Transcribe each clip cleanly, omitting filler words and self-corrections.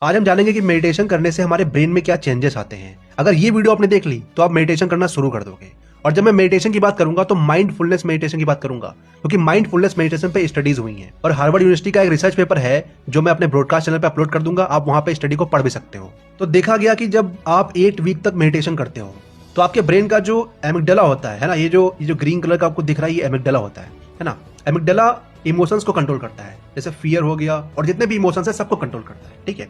आज हम जानेंगे कि मेडिटेशन करने से हमारे ब्रेन में क्या चेंजेस आते हैं। अगर ये वीडियो आपने देख ली तो आप मेडिटेशन करना शुरू कर दोगे। और जब मैं मेडिटेशन की बात करूंगा तो माइंडफुलनेस मेडिटेशन की बात करूंगा, क्योंकि माइंडफुलनेस मेडिटेशन पे स्टडीज हुई हैं और हार्वर्ड यूनिवर्सिटी का एक रिसर्च पेपर है जो मैं अपने ब्रॉडकास्ट चैनल पे अपलोड कर दूंगा। आप वहां पे स्टडी को पढ़ भी सकते हो। तो देखा गया कि जब आप 8 वीक तक मेडिटेशन करते हो तो आपके ब्रेन का जो एमिगडाला होता है ना, ये जो ग्रीन कलर का आपको दिख रहा है, ये एमिगडाला होता है ना। एमिगडाला इमोशंस को कंट्रोल करता है, जैसे फियर हो गया और जितने भी इमोशंस है सबको कंट्रोल करता है, ठीक है।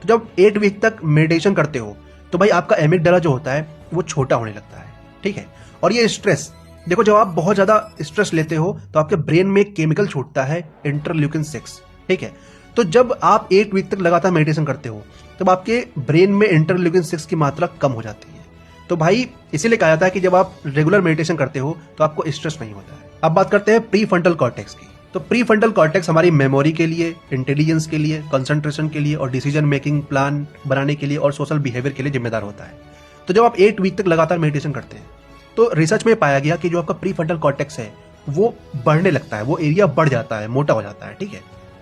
तो जब 8 वीक तक मेडिटेशन करते हो तो भाई आपका एमिगडाला जो होता है वो छोटा होने लगता है, ठीक है। और ये स्ट्रेस देखो, जब आप बहुत ज्यादा स्ट्रेस लेते हो तो आपके ब्रेन में एक केमिकल छूटता है इंटरल्यूकिन 6, ठीक है। तो जब आप 8 वीक तक लगातार मेडिटेशन करते हो तब आपके ब्रेन में इंटरल्यूकिन 6 की मात्रा कम हो जाती है। तो भाई इसीलिए कहा जाता है कि जब आप रेगुलर मेडिटेशन करते हो तो आपको स्ट्रेस नहीं होता है। अब बात करते हैं प्री फ्रंटल कॉर्टेक्स की। तो प्री फ्रंटल कॉर्टेक्स हमारी मेमोरी के लिए, इंटेलिजेंस के लिए, कंसंट्रेशन के लिए और डिसीजन मेकिंग प्लान बनाने के लिए और सोशल बिहेवियर के लिए जिम्मेदार होता है। तो जब आप 8 वीक तक लगातार मेडिटेशन करते हैं तो रिसर्च में पाया गया कि जो आपका प्री फ्रंटल कॉर्टेक्स है वो बढ़ने लगता है, वो एरिया बढ़ जाता है, मोटा हो जाता है, ठीक है।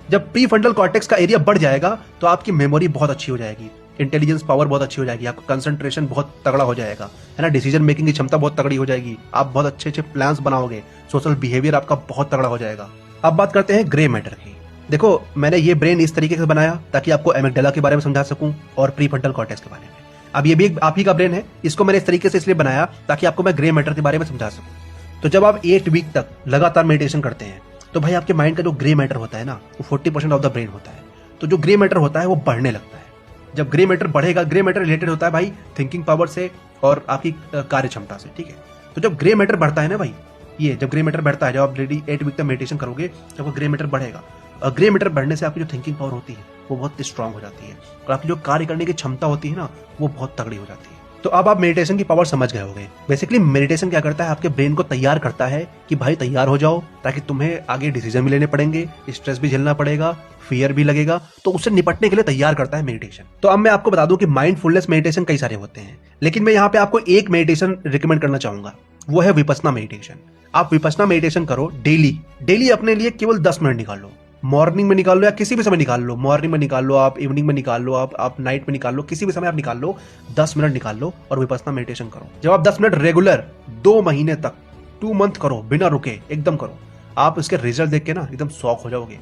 जब प्री फ्रंटल कॉर्टेक्स का एरिया बढ़ जाएगा तो आपकी मेमोरी बहुत अच्छी हो जाएगी, इंटेलिजेंस पावर बहुत अच्छी हो जाएगी, आपका कंसंट्रेशन बहुत तगड़ा हो जाएगा, है ना। डिसीजन मेकिंग की क्षमता बहुत तगड़ी हो जाएगी, आप बहुत अच्छे अच्छे प्लान्स बनाओगे, सोशल बिहेवियर आपका बहुत तगड़ा हो जाएगा। अब बात करते हैं ग्रे मैटर की। देखो, मैंने ये ब्रेन इस तरीके से बनाया ताकि आपको एमिगडाला के बारे में समझा सकूं और प्री फ्रंटल कॉर्टेक्स के बारे में। अब ये भी एक आप ही का ब्रेन है, इसको मैंने इस तरीके से इसलिए बनाया ताकि आपको मैं ग्रे मैटर के बारे में समझा सकूं। तो जब आप 8 वीक तक लगातार मेडिटेशन करते हैं तो भाई आपके माइंड का जो ग्रे मैटर होता है ना, वो 40% ऑफ द ब्रेन होता है। तो जो ग्रे मैटर होता है वो बढ़ने लगता है। जब ग्रे मैटर बढ़ेगा, ग्रे मैटर रिलेटेड होता है भाई थिंकिंग पावर से और आपकी कार्य क्षमता से, ठीक है। तो जब ग्रे मैटर बढ़ता है ना भाई, ये जब ग्रे मैटर बढ़ता है, जब आप डेली 8 वीक तक मेडिटेशन करोगे तब वो ग्रे मैटर बढ़ेगा। और ग्रे मैटर बढ़ने से आपकी जो थिंकिंग पावर होती है वो बहुत स्ट्रांग हो जाती है और आपकी जो कार्य करने की क्षमता होती है ना, वो बहुत तगड़ी हो जाती है। तो अब आप मेडिटेशन की पावर समझ गए होंगे। बेसिकली मेडिटेशन क्या करता है, आपके ब्रेन को तैयार करता है कि भाई तैयार हो जाओ, ताकि तुम्हें आगे डिसीजन भी लेने पड़ेंगे, स्ट्रेस भी झेलना पड़ेगा, फियर भी लगेगा, तो उससे निपटने के लिए तैयार करता है मेडिटेशन। तो अब मैं आपको बता दूं कि माइंडफुलनेस मेडिटेशन कई सारे होते हैं, लेकिन मैं यहाँ पे आपको एक मेडिटेशन रिकमेंड करना चाहूंगा, वो है विपस्सना मेडिटेशन। आप विपस्सना मेडिटेशन करो डेली अपने लिए केवल 10 मिनट निकाल लो। मॉर्निंग में निकाल लो या किसी भी समय निकाल लो, मॉर्निंग में निकाल लो, आप इवनिंग में निकाल लो, आप नाइट में निकाल लो, किसी भी समय आप निकाल लो, 10 मिनट निकाल लो और विपस्सना मेडिटेशन करो। जब आप 10 मिनट रेगुलर 2 महीने तक 2 मंथ करो, बिना रुके एकदम करो, आप इसके रिजल्ट देख के ना एकदम शॉक हो जाओगे।